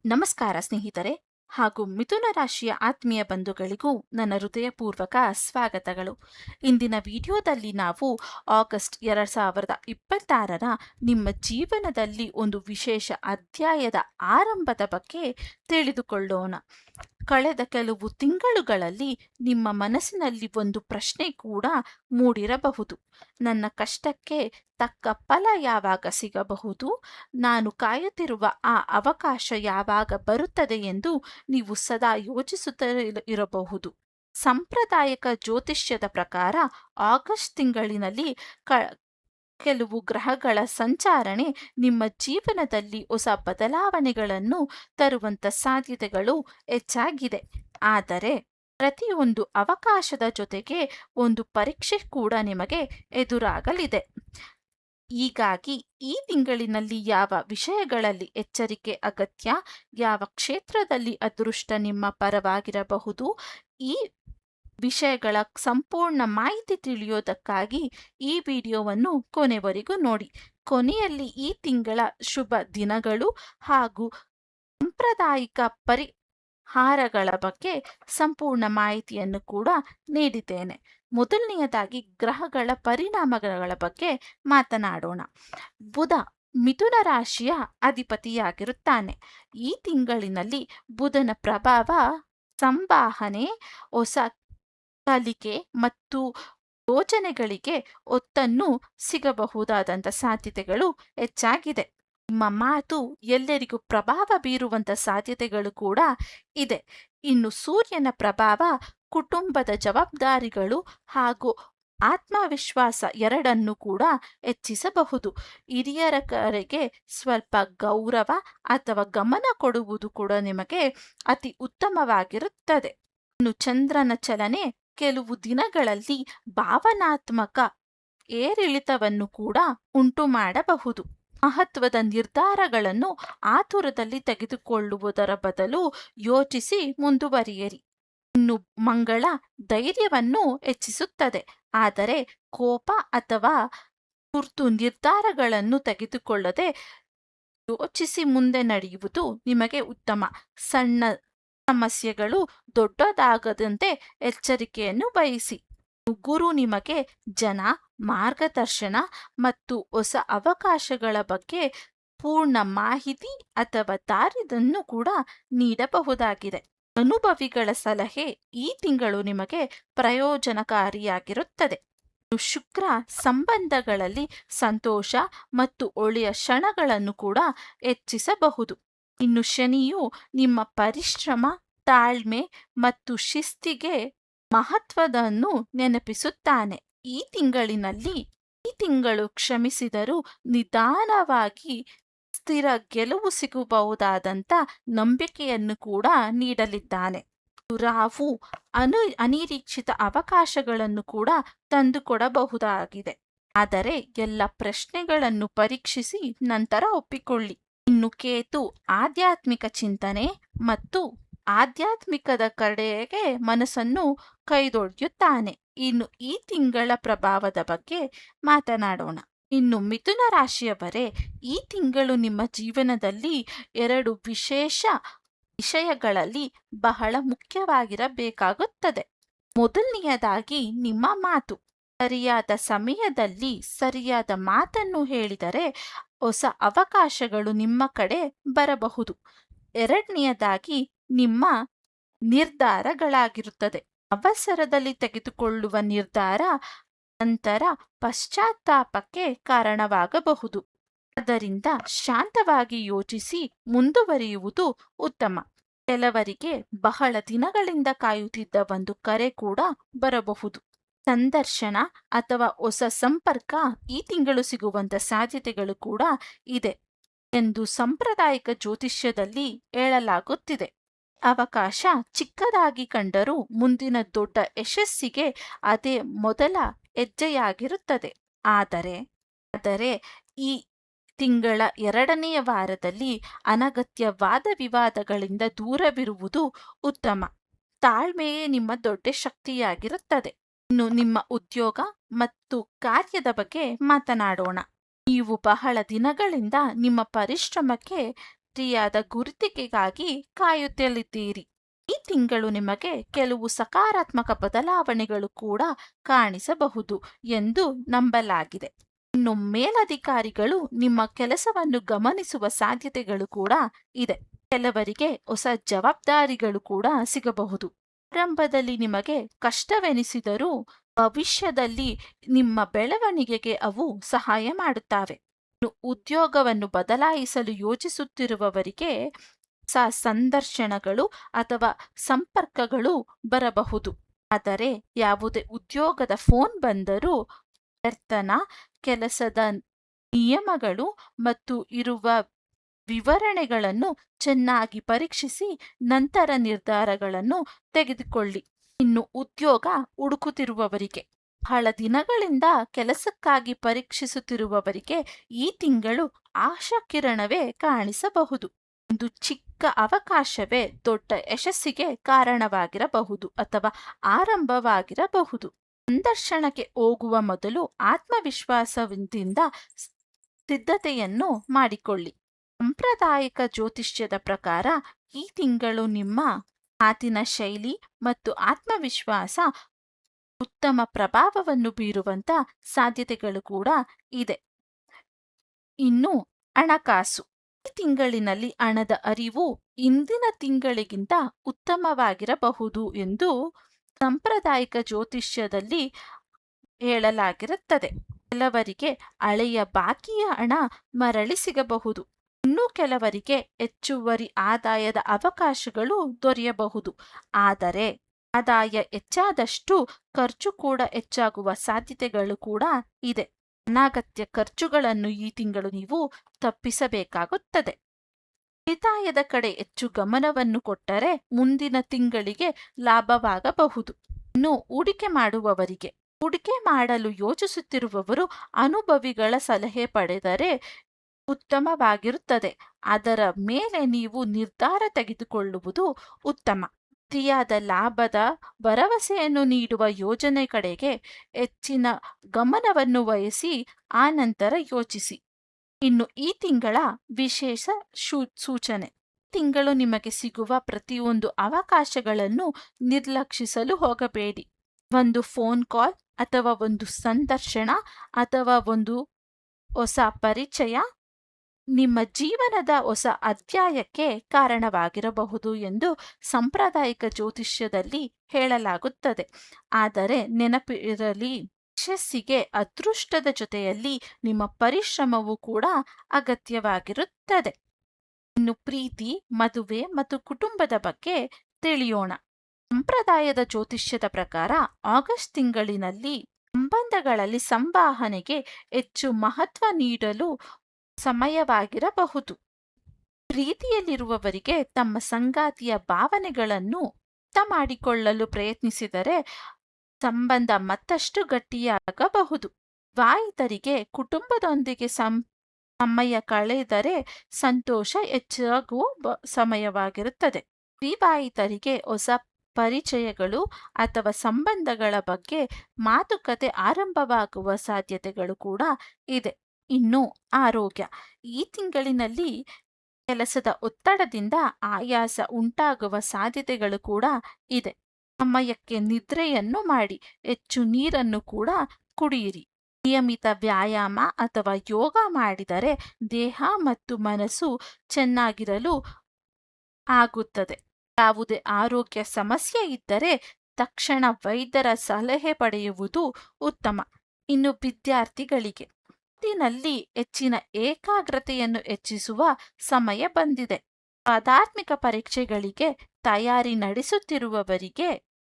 ನಮಸ್ಕಾರ ಸ್ನೇಹಿತರೆ ಹಾಗೂ ಮಿಥುನ ರಾಶಿಯ ಆತ್ಮೀಯ ಬಂಧುಗಳಿಗೂ ನನ್ನ ಹೃದಯಪೂರ್ವಕ ಸ್ವಾಗತಗಳು. ಇಂದಿನ ವಿಡಿಯೋದಲ್ಲಿ ನಾವು ಆಗಸ್ಟ್ 2026ರ ನಿಮ್ಮ ಜೀವನದಲ್ಲಿ ಒಂದು ವಿಶೇಷ ಅಧ್ಯಾಯದ ಆರಂಭದ ಬಗ್ಗೆ ತಿಳಿದುಕೊಳ್ಳೋಣ. ಕಳೆದ ಕೆಲವು ತಿಂಗಳುಗಳಲ್ಲಿ ನಿಮ್ಮ ಮನಸ್ಸಿನಲ್ಲಿ ಒಂದು ಪ್ರಶ್ನೆ ಕೂಡ ಮೂಡಿರಬಹುದು. ನನ್ನ ಕಷ್ಟಕ್ಕೆ ತಕ್ಕ ಫಲ ಯಾವಾಗ ಸಿಗಬಹುದು? ನಾನು ಕಾಯುತ್ತಿರುವ ಆ ಅವಕಾಶ ಯಾವಾಗ ಬರುತ್ತದೆ ಎಂದು ನೀವು ಸದಾ ಯೋಚಿಸುತ್ತಿರಬಹುದು. ಸಾಂಪ್ರದಾಯಿಕ ಜ್ಯೋತಿಷ್ಯದ ಪ್ರಕಾರ ಆಗಸ್ಟ್ ತಿಂಗಳಿನಲ್ಲಿ ಕೆಲವು ಗ್ರಹಗಳ ಸಂಚಾರಣೆ ನಿಮ್ಮ ಜೀವನದಲ್ಲಿ ಹೊಸ ಬದಲಾವಣೆಗಳನ್ನು ತರುವಂತ ಸಾಧ್ಯತೆಗಳು ಹೆಚ್ಚಾಗಿದೆ. ಆದರೆ ಪ್ರತಿಯೊಂದು ಅವಕಾಶದ ಜೊತೆಗೆ ಒಂದು ಪರೀಕ್ಷೆ ಕೂಡ ನಿಮಗೆ ಎದುರಾಗಲಿದೆ. ಹೀಗಾಗಿ ಈ ತಿಂಗಳಿನಲ್ಲಿ ಯಾವ ವಿಷಯಗಳಲ್ಲಿ ಎಚ್ಚರಿಕೆ ಅಗತ್ಯ, ಯಾವ ಕ್ಷೇತ್ರದಲ್ಲಿ ಅದೃಷ್ಟ ನಿಮ್ಮ ಪರವಾಗಿರಬಹುದು, ಈ ವಿಷಯಗಳ ಸಂಪೂರ್ಣ ಮಾಹಿತಿ ತಿಳಿಯೋದಕ್ಕಾಗಿ ಈ ವಿಡಿಯೋವನ್ನು ಕೊನೆವರೆಗೂ ನೋಡಿ. ಕೊನೆಯಲ್ಲಿ ಈ ತಿಂಗಳ ಶುಭ ದಿನಗಳು ಹಾಗೂ ಸಾಂಪ್ರದಾಯಿಕ ಪರಿಹಾರಗಳ ಬಗ್ಗೆ ಸಂಪೂರ್ಣ ಮಾಹಿತಿಯನ್ನು ಕೂಡ ನೀಡಿದ್ದೇನೆ. ಮೊದಲನೆಯದಾಗಿ ಗ್ರಹಗಳ ಪರಿಣಾಮಗಳ ಬಗ್ಗೆ ಮಾತನಾಡೋಣ. ಬುಧ ಮಿಥುನ ರಾಶಿಯ ಅಧಿಪತಿಯಾಗಿರುತ್ತಾನೆ. ಈ ತಿಂಗಳಿನಲ್ಲಿ ಬುಧನ ಪ್ರಭಾವ ಸಂವಹನೆ, ಹೊಸ ಕಲಿಕೆ ಮತ್ತು ಯೋಜನೆಗಳಿಗೆ ಒತ್ತನ್ನು ಸಿಗಬಹುದಾದಂಥ ಸಾಧ್ಯತೆಗಳು ಹೆಚ್ಚಾಗಿದೆ. ನಿಮ್ಮ ಮಾತು ಎಲ್ಲರಿಗೂ ಪ್ರಭಾವ ಬೀರುವಂತ ಸಾಧ್ಯತೆಗಳು ಕೂಡ ಇದೆ. ಇನ್ನು ಸೂರ್ಯನ ಪ್ರಭಾವ ಕುಟುಂಬದ ಜವಾಬ್ದಾರಿಗಳು ಹಾಗೂ ಆತ್ಮವಿಶ್ವಾಸ ಎರಡನ್ನು ಕೂಡ ಹೆಚ್ಚಿಸಬಹುದು. ಹಿರಿಯರ ಕಡೆಗೆ ಸ್ವಲ್ಪ ಗೌರವ ಅಥವಾ ಗಮನ ಕೊಡುವುದು ಕೂಡ ನಿಮಗೆ ಅತಿ ಉತ್ತಮವಾಗಿರುತ್ತದೆ. ಇನ್ನು ಚಂದ್ರನ ಚಲನೆ ಕೆಲವು ದಿನಗಳಲ್ಲಿ ಭಾವನಾತ್ಮಕ ಏರಿಳಿತವನ್ನು ಕೂಡ ಉಂಟು ಮಾಡಬಹುದು. ಮಹತ್ವದ ನಿರ್ಧಾರಗಳನ್ನು ಆತುರದಲ್ಲಿ ತೆಗೆದುಕೊಳ್ಳುವುದರ ಬದಲು ಯೋಚಿಸಿ ಮುಂದುವರಿಯಿರಿ. ಇನ್ನು ಮಂಗಳ ಧೈರ್ಯವನ್ನು ಹೆಚ್ಚಿಸುತ್ತದೆ, ಆದರೆ ಕೋಪ ಅಥವಾ ತುರ್ತು ನಿರ್ಧಾರಗಳನ್ನು ತೆಗೆದುಕೊಳ್ಳದೆ ಯೋಚಿಸಿ ಮುಂದೆ ನಡೆಯುವುದು ನಿಮಗೆ ಉತ್ತಮ. ಸಣ್ಣ ಸಮಸ್ಯೆಗಳು ದೊಡ್ಡದಾಗದಂತೆ ಎಚ್ಚರಿಕೆಯನ್ನು ವಹಿಸಿ. ಗುರು ನಿಮಗೆ ಜನ, ಮಾರ್ಗದರ್ಶನ ಮತ್ತು ಹೊಸ ಅವಕಾಶಗಳ ಬಗ್ಗೆ ಪೂರ್ಣ ಮಾಹಿತಿ ಅಥವಾ ದಾರಿಯನ್ನು ಕೂಡ ನೀಡಬಹುದಾಗಿದೆ. ಅನುಭವಿಗಳ ಸಲಹೆ ಈ ತಿಂಗಳು ನಿಮಗೆ ಪ್ರಯೋಜನಕಾರಿಯಾಗಿರುತ್ತದೆ. ಶುಕ್ರ ಸಂಬಂಧಗಳಲ್ಲಿ ಸಂತೋಷ ಮತ್ತು ಒಳ್ಳೆಯ ಕ್ಷಣಗಳನ್ನು ಕೂಡ ಹೆಚ್ಚಿಸಬಹುದು. ಇನ್ನು ಶನಿಯು ನಿಮ್ಮ ಪರಿಶ್ರಮ, ತಾಳ್ಮೆ ಮತ್ತು ಶಿಸ್ತಿಗೆ ಮಹತ್ವವನ್ನು ನೆನಪಿಸುತ್ತಾನೆ. ಈ ತಿಂಗಳು ಕ್ಷಮಿಸಿದರೂ ನಿಧಾನವಾಗಿ ಸ್ಥಿರ ಗೆಲುವು ಸಿಗಬಹುದಾದಂಥ ನಂಬಿಕೆಯನ್ನು ಕೂಡ ನೀಡಲಿದ್ದಾನೆ. ರಾಹು ಅನಿರೀಕ್ಷಿತ ಅವಕಾಶಗಳನ್ನು ಕೂಡ ತಂದುಕೊಡಬಹುದಾಗಿದೆ. ಆದರೆ ಎಲ್ಲ ಪ್ರಶ್ನೆಗಳನ್ನು ಪರೀಕ್ಷಿಸಿ ನಂತರ ಒಪ್ಪಿಕೊಳ್ಳಿ. ಇನ್ನು ಕೇತು ಆಧ್ಯಾತ್ಮಿಕ ಚಿಂತನೆ ಮತ್ತು ಆಧ್ಯಾತ್ಮಿಕದ ಕಡೆಗೆ ಮನಸ್ಸನ್ನು ಕೈದೊಳೆಯುತ್ತಾನೆ. ಇನ್ನು ಈ ತಿಂಗಳ ಪ್ರಭಾವದ ಬಗ್ಗೆ ಮಾತನಾಡೋಣ. ಇನ್ನು ಮಿಥುನ ರಾಶಿಯವರೇ, ಈ ತಿಂಗಳು ನಿಮ್ಮ ಜೀವನದಲ್ಲಿ ಎರಡು ವಿಶೇಷ ವಿಷಯಗಳಲ್ಲಿ ಬಹಳ ಮುಖ್ಯವಾಗಿರಬೇಕಾಗುತ್ತದೆ. ಮೊದಲನೆಯದಾಗಿ ನಿಮ್ಮ ಮಾತು. ಸರಿಯಾದ ಸಮಯದಲ್ಲಿ ಸರಿಯಾದ ಮಾತನ್ನು ಹೇಳಿದರೆ ಹೊಸ ಅವಕಾಶಗಳು ನಿಮ್ಮ ಕಡೆ ಬರಬಹುದು. ಎರಡನೆಯದಾಗಿ ನಿಮ್ಮ ನಿರ್ಧಾರಗಳಾಗಿರುತ್ತದೆ. ಅವಸರದಲ್ಲಿ ತೆಗೆದುಕೊಳ್ಳುವ ನಿರ್ಧಾರ ನಂತರ ಪಶ್ಚಾತ್ತಾಪಕ್ಕೆ ಕಾರಣವಾಗಬಹುದು. ಆದ್ದರಿಂದ ಶಾಂತವಾಗಿ ಯೋಚಿಸಿ ಮುಂದುವರಿಯುವುದು ಉತ್ತಮ. ಕೆಲವರಿಗೆ ಬಹಳ ದಿನಗಳಿಂದ ಕಾಯುತ್ತಿದ್ದ ಒಂದು ಕರೆ ಕೂಡ ಬರಬಹುದು. ಸಂದರ್ಶನ ಅಥವಾ ಹೊಸ ಸಂಪರ್ಕ ಈ ತಿಂಗಳು ಸಿಗುವಂತ ಸಾಧ್ಯತೆಗಳು ಕೂಡ ಇದೆ ಎಂದು ಸಾಂಪ್ರದಾಯಿಕ ಜ್ಯೋತಿಷ್ಯದಲ್ಲಿ ಹೇಳಲಾಗುತ್ತಿದೆ. ಅವಕಾಶ ಚಿಕ್ಕದಾಗಿ ಕಂಡರೂ ಮುಂದಿನ ದೊಡ್ಡ ಯಶಸ್ಸಿಗೆ ಅದೇ ಮೊದಲ ಹೆಜ್ಜೆಯಾಗಿರುತ್ತದೆ. ಆದರೆ ಈ ತಿಂಗಳ ಎರಡನೆಯ ವಾರದಲ್ಲಿ ಅನಗತ್ಯ ವಾದ ವಿವಾದಗಳಿಂದ ದೂರವಿರುವುದು ಉತ್ತಮ. ತಾಳ್ಮೆಯೇ ನಿಮ್ಮ ದೊಡ್ಡ ಶಕ್ತಿಯಾಗಿರುತ್ತದೆ. ಇನ್ನು ನಿಮ್ಮ ಉದ್ಯೋಗ ಮತ್ತು ಕಾರ್ಯದ ಬಗ್ಗೆ ಮಾತನಾಡೋಣ. ನೀವು ಬಹಳ ದಿನಗಳಿಂದ ನಿಮ್ಮ ಪರಿಶ್ರಮಕ್ಕೆ ಅತಿಯಾದ ಗುರುತಿಗೆಗಾಗಿ ಕಾಯುತ್ತಲಿದ್ದೀರಿ. ಈ ತಿಂಗಳು ನಿಮಗೆ ಕೆಲವು ಸಕಾರಾತ್ಮಕ ಬದಲಾವಣೆಗಳು ಕೂಡ ಕಾಣಿಸಬಹುದು ಎಂದು ನಂಬಲಾಗಿದೆ. ಇನ್ನು ಮೇಲಧಿಕಾರಿಗಳು ನಿಮ್ಮ ಕೆಲಸವನ್ನು ಗಮನಿಸುವ ಸಾಧ್ಯತೆಗಳು ಕೂಡ ಇದೆ. ಕೆಲವರಿಗೆ ಹೊಸ ಜವಾಬ್ದಾರಿಗಳು ಕೂಡ ಸಿಗಬಹುದು. ಆರಂಭದಲ್ಲಿ ನಿಮಗೆ ಕಷ್ಟವೆನಿಸಿದರೂ ಭವಿಷ್ಯದಲ್ಲಿ ನಿಮ್ಮ ಬೆಳವಣಿಗೆಗೆ ಅವು ಸಹಾಯ ಮಾಡುತ್ತವೆ. ಇನ್ನು ಉದ್ಯೋಗವನ್ನು ಬದಲಾಯಿಸಲು ಯೋಚಿಸುತ್ತಿರುವವರಿಗೆ ಹೊಸ ಸಂದರ್ಶನಗಳು ಅಥವಾ ಸಂಪರ್ಕಗಳು ಬರಬಹುದು. ಆದರೆ ಯಾವುದೇ ಉದ್ಯೋಗದ ಫೋನ್ ಬಂದರೂ ವೇತನ, ಕೆಲಸದ ನಿಯಮಗಳು ಮತ್ತು ಇರುವ ವಿವರಣೆಗಳನ್ನು ಚೆನ್ನಾಗಿ ಪರೀಕ್ಷಿಸಿ ನಂತರ ನಿರ್ಧಾರಗಳನ್ನು ತೆಗೆದುಕೊಳ್ಳಿ. ಇನ್ನು ಉದ್ಯೋಗ ಹುಡುಕುತ್ತಿರುವವರಿಗೆ, ಬಹಳ ದಿನಗಳಿಂದ ಕೆಲಸಕ್ಕಾಗಿ ಪರೀಕ್ಷಿಸುತ್ತಿರುವವರಿಗೆ ಈ ತಿಂಗಳು ಆಶಾಕಿರಣವೇ ಕಾಣಿಸಬಹುದು. ಒಂದು ಚಿಕ್ಕ ಅವಕಾಶವೇ ದೊಡ್ಡ ಯಶಸ್ಸಿಗೆ ಕಾರಣವಾಗಿರಬಹುದು ಅಥವಾ ಆರಂಭವಾಗಿರಬಹುದು. ಸಂದರ್ಶನಕ್ಕೆ ಹೋಗುವ ಮೊದಲು ಆತ್ಮವಿಶ್ವಾಸದಿಂದ ಸಿದ್ಧತೆಯನ್ನು ಮಾಡಿಕೊಳ್ಳಿ. ಸಾಂಪ್ರದಾಯಿಕ ಜ್ಯೋತಿಷ್ಯದ ಪ್ರಕಾರ ಈ ತಿಂಗಳು ನಿಮ್ಮ ಮಾತಿನ ಶೈಲಿ ಮತ್ತು ಆತ್ಮವಿಶ್ವಾಸ ಉತ್ತಮ ಪ್ರಭಾವವನ್ನು ಬೀರುವಂತ ಸಾಧ್ಯತೆಗಳು ಕೂಡ ಇದೆ. ಇನ್ನು ಹಣಕಾಸು. ಈ ತಿಂಗಳಿನಲ್ಲಿ ಹಣದ ಅರಿವು ಇಂದಿನ ತಿಂಗಳಿಗಿಂತ ಉತ್ತಮವಾಗಿರಬಹುದು ಎಂದು ಸಾಂಪ್ರದಾಯಿಕ ಜ್ಯೋತಿಷ್ಯದಲ್ಲಿ ಹೇಳಲಾಗಿರುತ್ತದೆ. ಕೆಲವರಿಗೆ ಹಳೆಯ ಬಾಕಿಯ ಹಣ ಮರಳಿ ಸಿಗಬಹುದು. ಇನ್ನು ಕೆಲವರಿಗೆ ಹೆಚ್ಚುವರಿ ಆದಾಯದ ಅವಕಾಶಗಳು ದೊರೆಯಬಹುದು. ಆದರೆ ಆದಾಯ ಹೆಚ್ಚಾದಷ್ಟು ಖರ್ಚು ಕೂಡ ಹೆಚ್ಚಾಗುವ ಸಾಧ್ಯತೆಗಳು ಕೂಡ ಇದೆ. ಅನಗತ್ಯ ಖರ್ಚುಗಳನ್ನು ಈ ತಿಂಗಳು ನೀವು ತಪ್ಪಿಸಬೇಕಾಗುತ್ತದೆ. ಉಳಿತಾಯದ ಕಡೆ ಹೆಚ್ಚು ಗಮನವನ್ನು ಕೊಟ್ಟರೆ ಮುಂದಿನ ತಿಂಗಳಿಗೆ ಲಾಭವಾಗಬಹುದು. ಇನ್ನು ಹೂಡಿಕೆ ಮಾಡುವವರಿಗೆ, ಹೂಡಿಕೆ ಮಾಡಲು ಯೋಚಿಸುತ್ತಿರುವವರು ಅನುಭವಿಗಳ ಸಲಹೆ ಪಡೆದರೆ ಉತ್ತಮವಾಗಿರುತ್ತದೆ. ಅದರ ಮೇಲೆ ನೀವು ನಿರ್ಧಾರ ತೆಗೆದುಕೊಳ್ಳುವುದು ಉತ್ತಮ. ಅತಿಯಾದ ಲಾಭದ ಭರವಸೆಯನ್ನು ನೀಡುವ ಯೋಜನೆ ಕಡೆಗೆ ಹೆಚ್ಚಿನ ಗಮನವನ್ನು ವಹಿಸಿ ಆನಂತರ ಯೋಚಿಸಿ. ಇನ್ನು ಈ ತಿಂಗಳ ವಿಶೇಷ ಸೂಚನೆ. ತಿಂಗಳು ನಿಮಗೆ ಸಿಗುವ ಪ್ರತಿಯೊಂದು ಅವಕಾಶಗಳನ್ನು ನಿರ್ಲಕ್ಷಿಸಲು ಹೋಗಬೇಡಿ. ಒಂದು ಫೋನ್ ಕಾಲ್ ಅಥವಾ ಒಂದು ಸಂದರ್ಶನ ಅಥವಾ ಒಂದು ಹೊಸ ಪರಿಚಯ ನಿಮ್ಮ ಜೀವನದ ಹೊಸ ಅಧ್ಯಾಯಕ್ಕೆ ಕಾರಣವಾಗಿರಬಹುದು ಎಂದು ಸಾಂಪ್ರದಾಯಿಕ ಜ್ಯೋತಿಷ್ಯದಲ್ಲಿ ಹೇಳಲಾಗುತ್ತದೆ. ಆದರೆ ನೆನಪಿರಲಿ, ಯಶಸ್ಸಿಗೆ ಅದೃಷ್ಟದ ಜೊತೆಯಲ್ಲಿ ನಿಮ್ಮ ಪರಿಶ್ರಮವೂ ಕೂಡ ಅಗತ್ಯವಾಗಿರುತ್ತದೆ. ಇನ್ನು ಪ್ರೀತಿ, ಮದುವೆ ಮತ್ತು ಕುಟುಂಬದ ಬಗ್ಗೆ ತಿಳಿಯೋಣ. ಸಂಪ್ರದಾಯದ ಜ್ಯೋತಿಷ್ಯದ ಪ್ರಕಾರ ಆಗಸ್ಟ್ ತಿಂಗಳಿನಲ್ಲಿ ಸಂಬಂಧಗಳಲ್ಲಿ ಸಂವಹನೆಗೆ ಹೆಚ್ಚು ಮಹತ್ವ ನೀಡಲು ಸಮಯವಾಗಿರಬಹುದು. ಪ್ರೀತಿಯಲ್ಲಿರುವವರಿಗೆ ತಮ್ಮ ಸಂಗಾತಿಯ ಭಾವನೆಗಳನ್ನು ಅರ್ಥ ಮಾಡಿಕೊಳ್ಳಲು ಪ್ರಯತ್ನಿಸಿದರೆ ಸಂಬಂಧ ಮತ್ತಷ್ಟು ಗಟ್ಟಿಯಾಗಬಹುದು. ವಿವಾಹಿತರಿಗೆ ಕುಟುಂಬದೊಂದಿಗೆ ಸಮಯ ಕಳೆದರೆ ಸಂತೋಷ ಹೆಚ್ಚಾಗುವ ಸಮಯವಾಗಿರುತ್ತದೆ. ವಿವಾಹಿತರಿಗೆ ಹೊಸ ಪರಿಚಯಗಳು ಅಥವಾ ಸಂಬಂಧಗಳ ಬಗ್ಗೆ ಮಾತುಕತೆ ಆರಂಭವಾಗುವ ಸಾಧ್ಯತೆಗಳು ಕೂಡ ಇದೆ. ಇನ್ನು ಆರೋಗ್ಯ. ಈ ತಿಂಗಳಿನಲ್ಲಿ ಕೆಲಸದ ಒತ್ತಡದಿಂದ ಆಯಾಸ ಉಂಟಾಗುವ ಸಾಧ್ಯತೆಗಳು ಕೂಡ ಇದೆ. ಸಮಯಕ್ಕೆ ನಿದ್ರೆಯನ್ನು ಮಾಡಿ, ಹೆಚ್ಚು ನೀರನ್ನು ಕೂಡ ಕುಡಿಯಿರಿ. ನಿಯಮಿತ ವ್ಯಾಯಾಮ ಅಥವಾ ಯೋಗ ಮಾಡಿದರೆ ದೇಹ ಮತ್ತು ಮನಸ್ಸು ಚೆನ್ನಾಗಿರಲು ಆಗುತ್ತದೆ. ಯಾವುದೇ ಆರೋಗ್ಯ ಸಮಸ್ಯೆ ಇದ್ದರೆ ತಕ್ಷಣ ವೈದ್ಯರ ಸಲಹೆ ಪಡೆಯುವುದು ಉತ್ತಮ. ಇನ್ನು ವಿದ್ಯಾರ್ಥಿಗಳಿಗೆ ಓದಿನಲ್ಲಿ ಹೆಚ್ಚಿನ ಏಕಾಗ್ರತೆಯನ್ನು ಹೆಚ್ಚಿಸುವ ಸಮಯ ಬಂದಿದೆ. ಸ್ಪರ್ಧಾತ್ಮಕ ಪರೀಕ್ಷೆಗಳಿಗೆ ತಯಾರಿ ನಡೆಸುತ್ತಿರುವವರಿಗೆ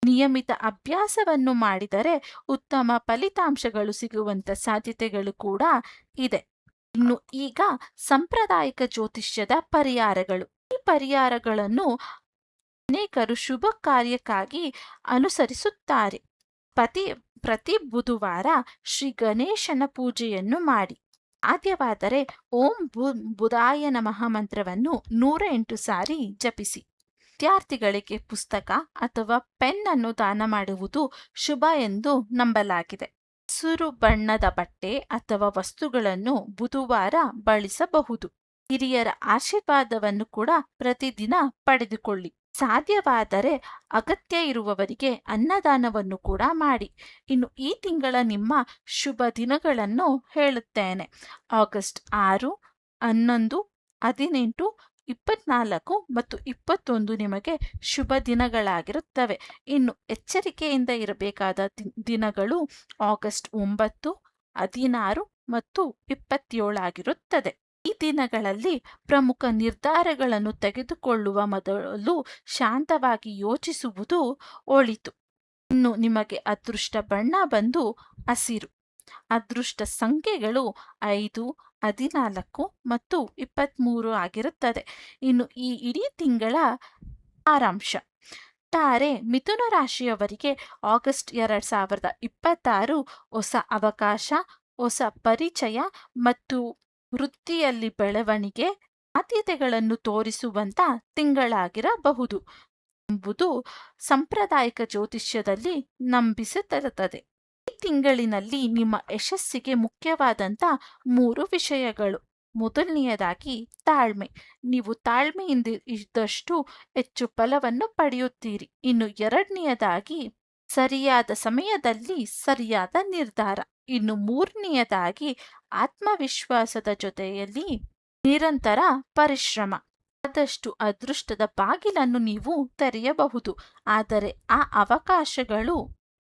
ನಿಯಮಿತ ಅಭ್ಯಾಸವನ್ನು ಮಾಡಿದರೆ ಉತ್ತಮ ಫಲಿತಾಂಶಗಳು ಸಿಗುವಂತ ಸಾಧ್ಯತೆಗಳು ಕೂಡ ಇದೆ. ಇನ್ನು ಈಗ ಸಾಂಪ್ರದಾಯಿಕ ಜ್ಯೋತಿಷ್ಯದ ಪರಿಹಾರಗಳು. ಈ ಪರಿಹಾರಗಳನ್ನು ಅನೇಕರು ಶುಭ ಕಾರ್ಯಕ್ಕಾಗಿ ಅನುಸರಿಸುತ್ತಾರೆ. ಪ್ರತಿ ಬುಧವಾರ ಶ್ರೀ ಗಣೇಶನ ಪೂಜೆಯನ್ನು ಮಾಡಿ. ಸಾಧ್ಯವಾದರೆ ಓಂ ಬುಧಾಯ ನಮಃ ಮಂತ್ರವನ್ನು 108 ಸಾರಿ ಜಪಿಸಿ. ವಿದ್ಯಾರ್ಥಿಗಳಿಗೆ ಪುಸ್ತಕ ಅಥವಾ ಪೆನ್ ಅನ್ನು ದಾನ ಮಾಡುವುದು ಶುಭ ಎಂದು ನಂಬಲಾಗಿದೆ. ಹಸಿರು ಬಣ್ಣದ ಬಟ್ಟೆ ಅಥವಾ ವಸ್ತುಗಳನ್ನು ಬುಧವಾರ ಬಳಸಬಹುದು. ಹಿರಿಯರ ಆಶೀರ್ವಾದವನ್ನು ಕೂಡ ಪ್ರತಿದಿನ ಪಡೆದುಕೊಳ್ಳಿ. ಸಾಧ್ಯವಾದರೆ ಅಗತ್ಯ ಇರುವವರಿಗೆ ಅನ್ನದಾನವನ್ನು ಕೂಡ ಮಾಡಿ. ಇನ್ನು ಈ ತಿಂಗಳ ನಿಮ್ಮ ಶುಭ ದಿನಗಳನ್ನು ಹೇಳುತ್ತೇನೆ. ಆಗಸ್ಟ್ 6, 11, 18, 24 ಮತ್ತು 21 ನಿಮಗೆ ಶುಭ ದಿನಗಳಾಗಿರುತ್ತವೆ. ಇನ್ನು ಎಚ್ಚರಿಕೆಯಿಂದ ಇರಬೇಕಾದ ದಿನಗಳು ಆಗಸ್ಟ್ 9, 16 ಮತ್ತು 27 ಆಗಿರುತ್ತದೆ. ಈ ದಿನಗಳಲ್ಲಿ ಪ್ರಮುಖ ನಿರ್ಧಾರಗಳನ್ನು ತೆಗೆದುಕೊಳ್ಳುವ ಮೊದಲು ಶಾಂತವಾಗಿ ಯೋಚಿಸುವುದು ಒಳಿತು. ಇನ್ನು ನಿಮಗೆ ಅದೃಷ್ಟ ಬಣ್ಣ ಬಂದು ಹಸಿರು. ಅದೃಷ್ಟ ಸಂಖ್ಯೆಗಳು 5, 14 ಮತ್ತು 23 ಆಗಿರುತ್ತದೆ. ಇನ್ನು ಈ ಇಡೀ ತಿಂಗಳ ಸಾರಾಂಶ. ತಾರೆ ಮಿಥುನ ರಾಶಿಯವರಿಗೆ ಆಗಸ್ಟ್ 2026 ಹೊಸ ಅವಕಾಶ, ಹೊಸ ಪರಿಚಯ ಮತ್ತು ವೃತ್ತಿಯಲ್ಲಿ ಬೆಳವಣಿಗೆ, ಆದ್ಯತೆಗಳನ್ನು ತೋರಿಸುವಂತ ತಿಂಗಳಾಗಿರಬಹುದು ಎಂಬುದು ಸಾಂಪ್ರದಾಯಿಕ ಜ್ಯೋತಿಷ್ಯದಲ್ಲಿ ನಂಬಿಸುತ್ತದೆ. ಈ ತಿಂಗಳಿನಲ್ಲಿ ನಿಮ್ಮ ಯಶಸ್ಸಿಗೆ ಮುಖ್ಯವಾದಂತ 3 ವಿಷಯಗಳು. ಮೊದಲನೆಯದಾಗಿ ತಾಳ್ಮೆ. ನೀವು ತಾಳ್ಮೆಯಿಂದ ಇದ್ದಷ್ಟು ಹೆಚ್ಚು ಫಲವನ್ನು ಪಡೆಯುತ್ತೀರಿ. ಇನ್ನು ಎರಡನೆಯದಾಗಿ ಸರಿಯಾದ ಸಮಯದಲ್ಲಿ ಸರಿಯಾದ ನಿರ್ಧಾರ. ಇನ್ನು ಮೂರನೆಯದಾಗಿ ಆತ್ಮವಿಶ್ವಾಸದ ಜೊತೆಯಲ್ಲಿ ನಿರಂತರ ಪರಿಶ್ರಮ. ಆದಷ್ಟು ಅದೃಷ್ಟದ ಬಾಗಿಲನ್ನು ನೀವು ತೆರೆಯಬಹುದು, ಆದರೆ ಆ ಅವಕಾಶಗಳು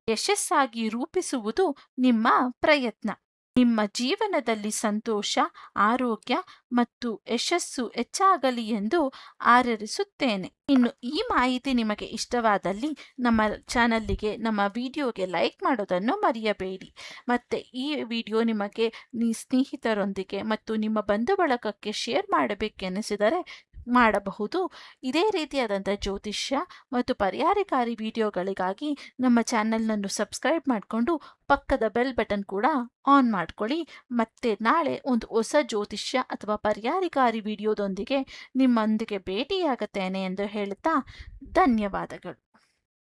ಯಶಸ್ಸಾಗಿ ರೂಪಿಸುವುದು ನಿಮ್ಮ ಪ್ರಯತ್ನ. ನಿಮ್ಮ ಜೀವನದಲ್ಲಿ ಸಂತೋಷ, ಆರೋಗ್ಯ ಮತ್ತು ಯಶಸ್ಸು ಹೆಚ್ಚಾಗಲಿ ಎಂದು ಹಾರೈಸುತ್ತೇನೆ. ಇನ್ನು ಈ ಮಾಹಿತಿ ನಿಮಗೆ ಇಷ್ಟವಾದಲ್ಲಿ ನಮ್ಮ ಚಾನಲ್ಲಿಗೆ, ನಮ್ಮ ವಿಡಿಯೋಗೆ ಲೈಕ್ ಮಾಡೋದನ್ನು ಮರೆಯಬೇಡಿ. ಮತ್ತು ಈ ವಿಡಿಯೋ ನಿಮಗೆ ಸ್ನೇಹಿತರೊಂದಿಗೆ ಮತ್ತು ನಿಮ್ಮ ಬಂಧು ಬಳಗಕ್ಕೆ ಶೇರ್ ಮಾಡಬೇಕೆನಿಸಿದರೆ ಮಾಡಬಹುದು. ಇದೇ ರೀತಿಯಾದಂಥ ಜ್ಯೋತಿಷ್ಯ ಮತ್ತು ಪರಿಹಾರಕಾರಿ ವಿಡಿಯೋಗಳಿಗಾಗಿ ನಮ್ಮ ಚಾನಲ್ನನ್ನು ಸಬ್ಸ್ಕ್ರೈಬ್ ಮಾಡಿಕೊಂಡು ಪಕ್ಕದ ಬೆಲ್ ಬಟನ್ ಕೂಡ ಆನ್ ಮಾಡ್ಕೊಳ್ಳಿ. ಮತ್ತೆ ನಾಳೆ ಒಂದು ಹೊಸ ಜ್ಯೋತಿಷ್ಯ ಅಥವಾ ಪರಿಹಾರಕಾರಿ ವಿಡಿಯೋದೊಂದಿಗೆ ನಿಮ್ಮೊಂದಿಗೆ ಭೇಟಿಯಾಗುತ್ತೇನೆ ಎಂದು ಹೇಳುತ್ತಾ ಧನ್ಯವಾದಗಳು.